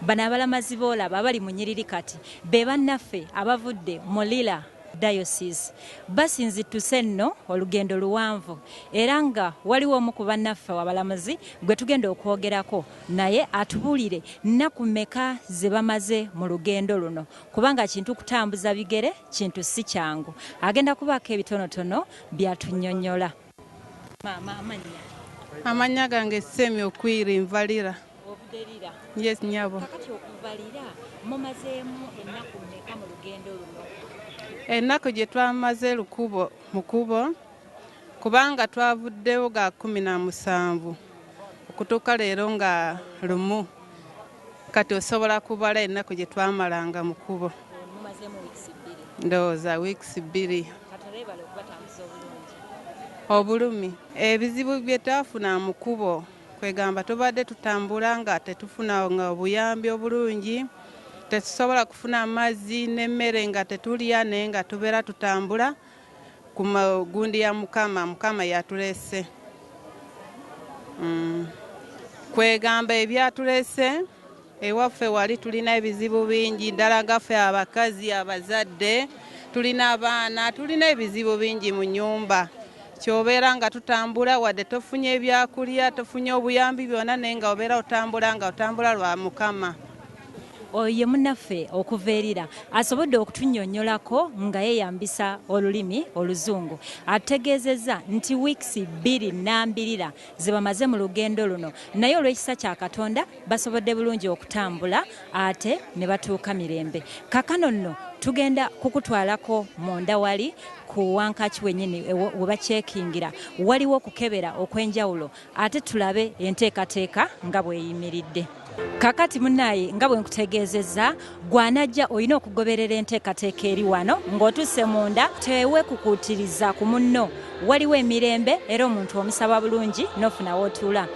bano abalamazi boolaba abali mu Nnyiriri kati be bannaffe abavudde mu Lira Diocese basinzituse nno olugendo luwanvu era nga waliwo omu ku bannaffe abalamuzi gwe tugenda okwogerako naye atubuulire nnaku mmeka ze bamaze mu lugendo luno kubanga kintu kutambuza bigere kintu si kyangu agenda kubaako ebitonotono by'atunnyonnyola. Maama Amanya gange Semi Okwiri Nvalira. Obudelira. Yes, nyabo. Kakati okuvalira mumazeemu ennaku mmeka mu lugendo luno? Ennaku gye twamaze mukubo kubanga twavuddewo ga 17 okutuuka leero nga lumu kati osobola kubala ennaku gye twamalanga mukubo. Mumazeemu weeks 2. Ndowooza weeks 2. Katoleebala okubatambuza obulungi. Obulumi ebizibu bye twafuna mukubo kwegamba tubadde tutambula nga tetufuna nga obuyambi obulungi tetusobola kufuna amazzi n'emmere nga tetulya naye nga tubeera tutambula ku magundi ya mukama yatulese. Kwegamba ebyatulese ewaffe wali tulina ebizibu bingi ddala gaffe abakazi abazadde tulina abaana tulina ebizibu bingi mu nnyumba kyobeera nga tutambula wadde tofunye ebyakulya tofunye obuyambi byonna naye nga obeera otambula lwa mukama. Oye munnaffe okuva erira asobodde okutunnyonnyolako nga yeeyambisa olulimi oluzungu ategeezezza nti wiiki 2 nnambirira ze bamaze mu lugendo luno naye olw'ekisa kya Katonda basobodde bulungi okutambula ate ne batuuka mirembe. Kakano nno tugenda kukutwalako munda wali ku Wankaki wennyini we bakyekingira waliwo okukebera okw'enjawulo ate tulabe enteekateeka nga bw'eyimiridde. Kakati munnaaye nga bwe nkutegeezezza gwanajja olina okugoberera enteekateeka eri wano ng'otusse munda teweekukuutiriza ku munno waliwo emirembe era omuntu omusaba bulungi n'ofuna w'otuula.